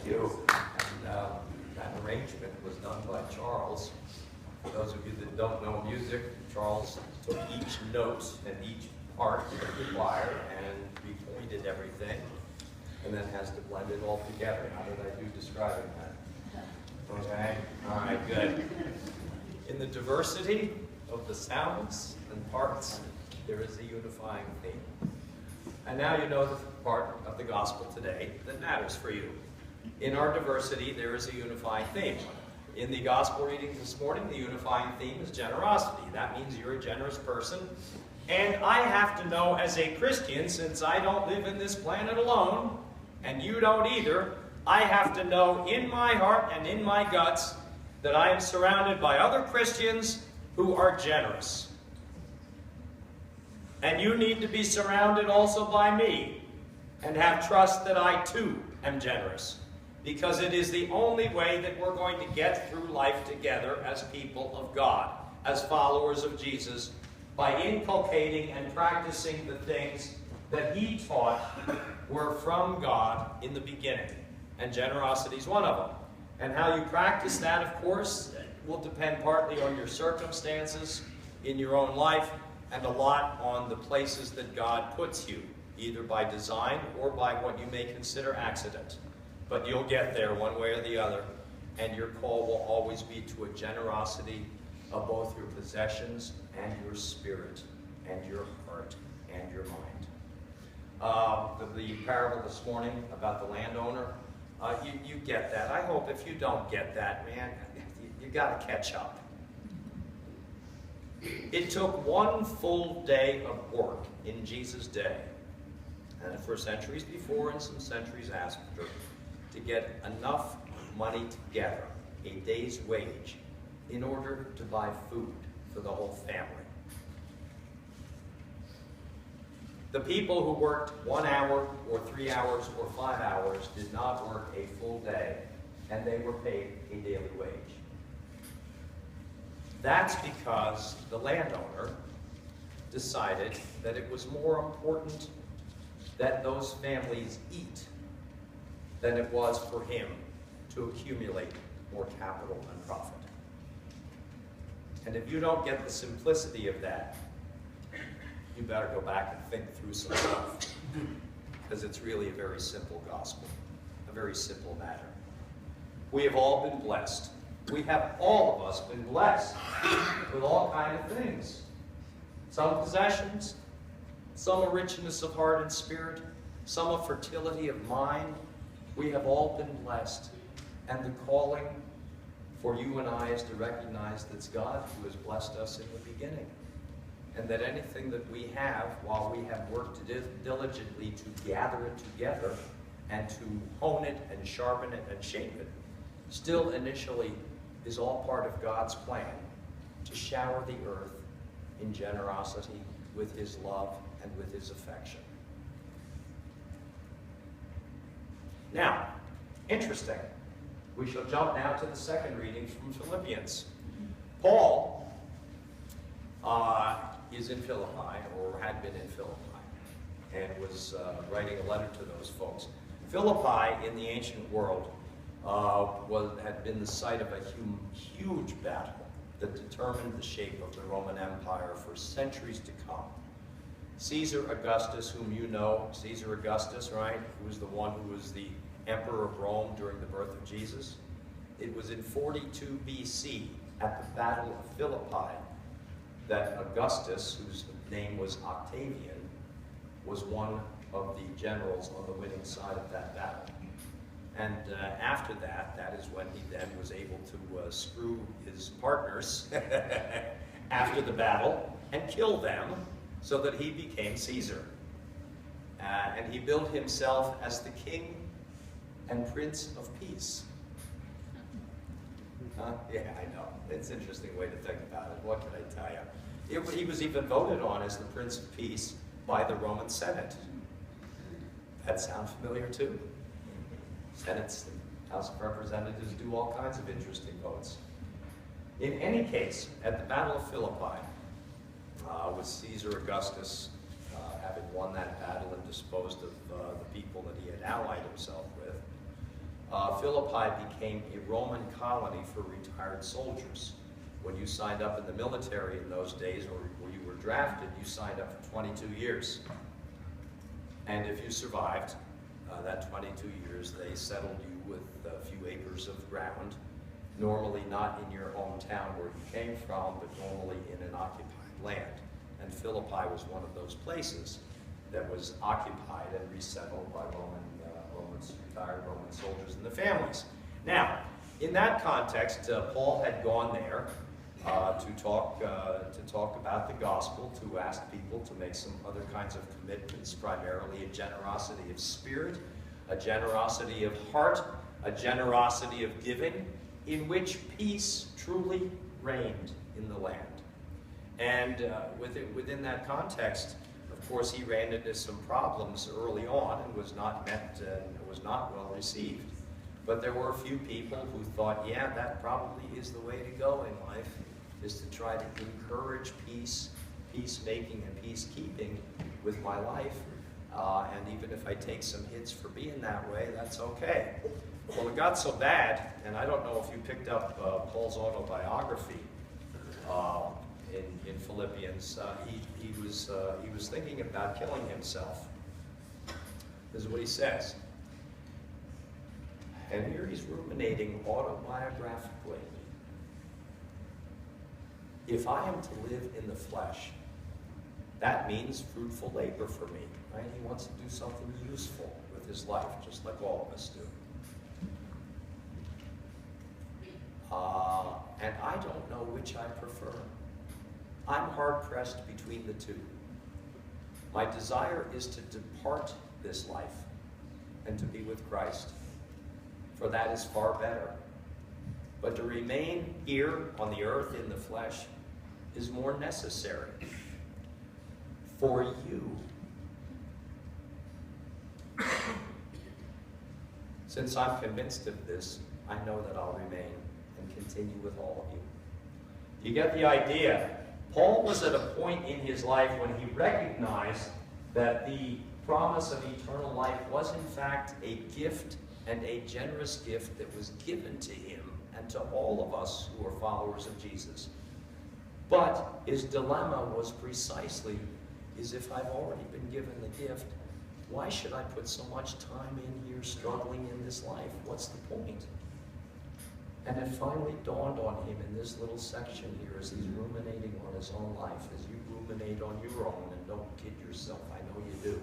you. And that arrangement was done by Charles. For those of you that don't know music, Charles took each note and each part of the choir and repointed everything, and then has to blend it all together. How did I do describing that? Okay? All right, good. In the diversity of the sounds and parts, there is a unifying theme. And now you know the part of the gospel today that matters for you. In our diversity, there is a unifying theme. In the gospel reading this morning, the unifying theme is generosity. That means you're a generous person. And I have to know as a Christian, since I don't live in this planet alone, and you don't either, I have to know in my heart and in my guts that I am surrounded by other Christians who are generous. And you need to be surrounded also by me and have trust that I too am generous. Because it is the only way that we're going to get through life together as people of God, as followers of Jesus, by inculcating and practicing the things that he taught were from God in the beginning. And generosity is one of them. And how you practice that, of course, will depend partly on your circumstances in your own life, and a lot on the places that God puts you, either by design or by what you may consider accident. But you'll get there one way or the other, and your call will always be to a generosity of both your possessions and your spirit and your heart and your mind. The parable this morning about the landowner, you get that. I hope if you don't get that, man, you got to catch up. It took one full day of work in Jesus' day, and for centuries before and some centuries after, to get enough money together, a day's wage, in order to buy food for the whole family. The people who worked 1 hour or 3 hours or 5 hours did not work a full day, and they were paid a daily wage. That's because the landowner decided that it was more important that those families eat than it was for him to accumulate more capital and profit. And if you don't get the simplicity of that, you better go back and think through some stuff, because it's really a very simple gospel, a very simple matter. We have all been blessed. We have all of us been blessed with all kinds of things. Some possessions, some a richness of heart and spirit, some a fertility of mind. We have all been blessed. And the calling for you and I is to recognize that it's God who has blessed us in the beginning. And that anything that we have, while we have worked diligently to gather it together and to hone it and sharpen it and shape it, still initially is all part of God's plan to shower the earth in generosity with his love and with his affection. Now, interesting. We shall jump now to the second reading from Philippians. Paul is in Philippi, or had been in Philippi, and was writing a letter to those folks. Philippi, in the ancient world, had been the site of a huge battle that determined the shape of the Roman Empire for centuries to come. Caesar Augustus, whom you know, Caesar Augustus, right, who was the one who was the emperor of Rome during the birth of Jesus. It was in 42 BC, at the Battle of Philippi, that Augustus, whose name was Octavian, was one of the generals on the winning side of that battle. And after that, that is when he then was able to screw his partners after the battle and kill them so that he became Caesar. And he billed himself as the king and prince of peace. Yeah, I know. It's an interesting way to think about it. What can I tell you? He was even voted on as the Prince of Peace by the Roman Senate. That sound familiar too? Senates and House of Representatives do all kinds of interesting votes. In any case, at the Battle of Philippi, with Caesar Augustus having won that battle and disposed of the people that he had allied himself with, Philippi became a Roman colony for retired soldiers. When you signed up in the military in those days, or when you were drafted, you signed up for 22 years. And if you survived that 22 years, they settled you with a few acres of ground, normally not in your hometown where you came from, but normally in an occupied land. And Philippi was one of those places that was occupied and resettled by retired Roman soldiers and the families. Now, in that context, Paul had gone there to talk about the gospel, to ask people to make some other kinds of commitments, primarily a generosity of spirit, a generosity of heart, a generosity of giving, in which peace truly reigned in the land. And within that context, of course, he ran into some problems early on and was not met and was not well received. But there were a few people who thought, yeah, that probably is the way to go in life, is to try to encourage peace, peacemaking and peacekeeping with my life. And even if I take some hits for being that way, that's okay. Well, it got so bad, and I don't know if you picked up Paul's autobiography in Philippians. He was thinking about killing himself. This is what he says. And here he's ruminating autobiographically. If I am to live in the flesh, that means fruitful labor for me, right? He wants to do something useful with his life, just like all of us do. And I don't know which I prefer. I'm hard-pressed between the two. My desire is to depart this life and to be with Christ, for that is far better. But to remain here on the earth in the flesh is more necessary for you. Since I'm convinced of this, I know that I'll remain and continue with all of you. You get the idea. Paul was at a point in his life when he recognized that the promise of eternal life was in fact a gift, and a generous gift that was given to him and to all of us who are followers of Jesus. But his dilemma was precisely, is if I've already been given the gift, why should I put so much time in here struggling in this life? What's the point? And it finally dawned on him in this little section here as he's ruminating on his own life, as you ruminate on your own, and don't kid yourself, I know you do.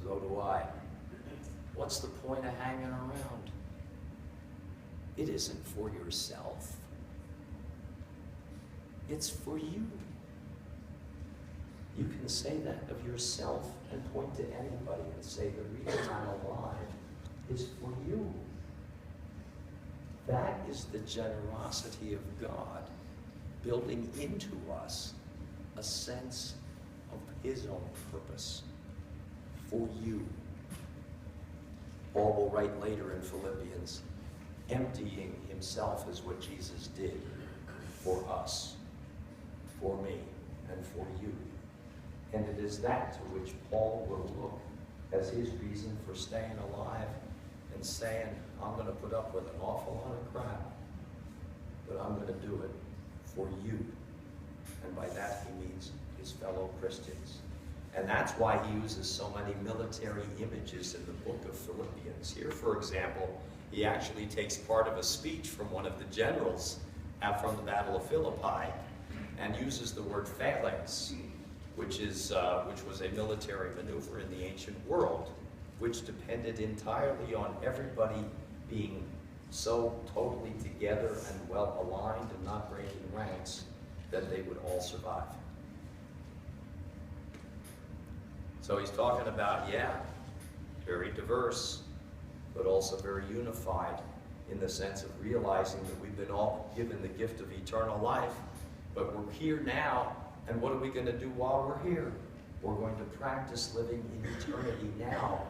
So do I. What's the point of hanging around? It isn't for yourself. It's for you. You can say that of yourself and point to anybody and say, the reason I'm alive is for you. That is the generosity of God, building into us a sense of his own purpose for you. Paul will write later in Philippians, emptying himself is what Jesus did for us, for me, and for you. And it is that to which Paul will look as his reason for staying alive and saying, I'm going to put up with an awful lot of crap, but I'm going to do it for you. And by that he means his fellow Christians. And that's why he uses so many military images in the book of Philippians. Here, for example, he actually takes part of a speech from one of the generals from the Battle of Philippi and uses the word phalanx, which was a military maneuver in the ancient world, which depended entirely on everybody being so totally together and well aligned and not breaking ranks that they would all survive. So he's talking about, yeah, very diverse, but also very unified in the sense of realizing that we've been all given the gift of eternal life, but we're here now, and what are we going to do while we're here? We're going to practice living in eternity now.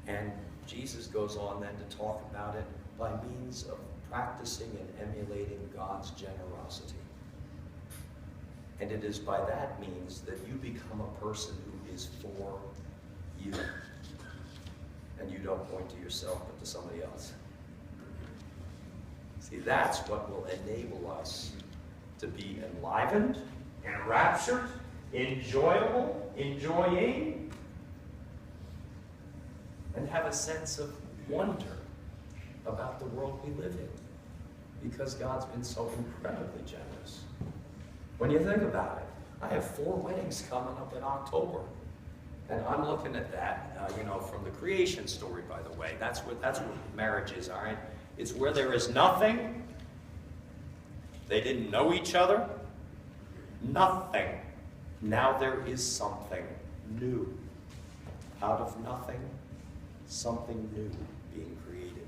And Jesus goes on then to talk about it by means of practicing and emulating God's generosity. And it is by that means that you become a person who is for you. and you don't point to yourself but to somebody else. See, that's what will enable us to be enlivened, enraptured, enjoyable, enjoying, and have a sense of wonder about the world we live in, because God's been so incredibly generous. When you think about it, I have 4 weddings coming up in October, and I'm looking at that, from the creation story, by the way. That's what marriage is, all right? It's where there is nothing. They didn't know each other. Nothing. Now there is something new. Out of nothing, something new being created.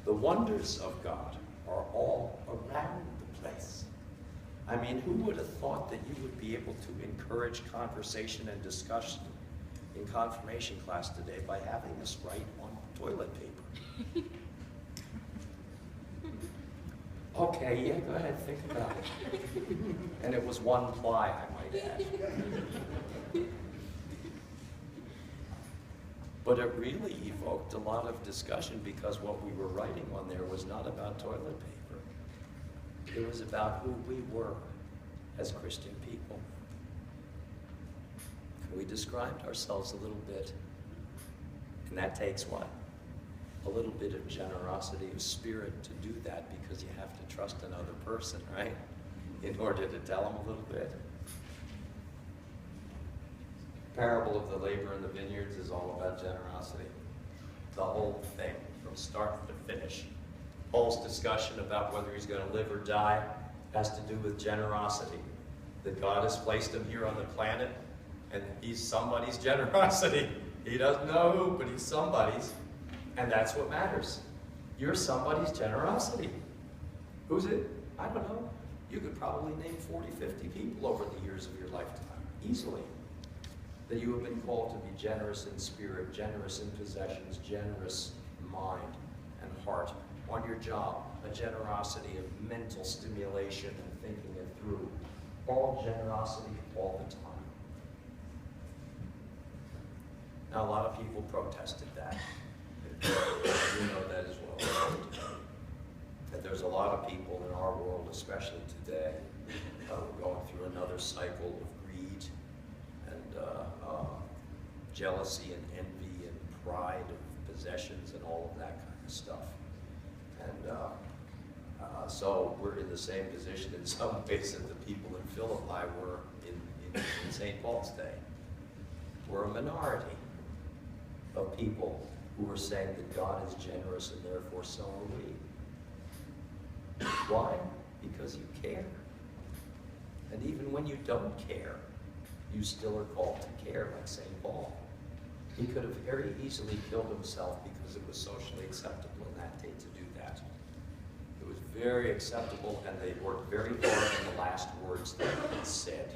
The wonders of God are all around the place. I mean, who would have thought that you would be able to encourage conversation and discussion in confirmation class today by having us write on toilet paper? Okay, yeah, go ahead, think about it. And it was 1 ply, I might add. But it really evoked a lot of discussion, because what we were writing on there was not about toilet paper. It was about who we were as Christian people. We described ourselves a little bit. And that takes what? A little bit of generosity of spirit to do that, because you have to trust another person, right? In order to tell them a little bit. The parable of the labor in the vineyards is all about generosity. The whole thing, from start to finish. Paul's discussion about whether he's going to live or die has to do with generosity. That God has placed him here on the planet, and he's somebody's generosity. He doesn't know who, but he's somebody's. And that's what matters. You're somebody's generosity. Who's it? I don't know. You could probably name 40, 50 people over the years of your lifetime, easily. That you have been called to be generous in spirit, generous in possessions, generous in mind and heart. On your job, a generosity of mental stimulation and thinking it through. All generosity all the time. Now, a lot of people protested that. You know that as well. That there's a lot of people in our world, especially today, who are going through another cycle of greed and jealousy and envy and pride of possessions and all of that kind of stuff. And so we're in the same position in some ways that the people in Philippi were in St. Paul's day. We're a minority of people who are saying that God is generous and therefore so are we. Why? Because you care. And even when you don't care, you still are called to care, like St. Paul. He could have very easily killed himself because it was socially acceptable in that day to do that. It was very acceptable, and they worked very hard on the last words that he said.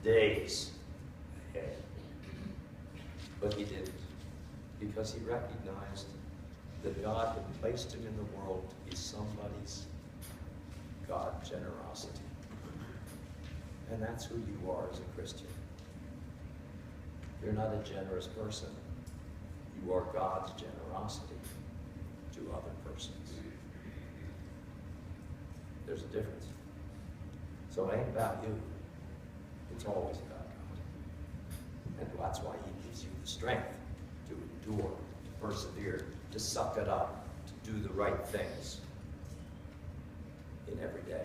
Days ahead. But he didn't, because he recognized that God had placed him in the world to be somebody's God generosity. And that's who you are as a Christian. You're not a generous person. You are God's generosity to other persons. There's a difference. So it ain't about you. It's always about God. And that's why he gives you the strength to endure, to persevere, to suck it up, to do the right things in every day.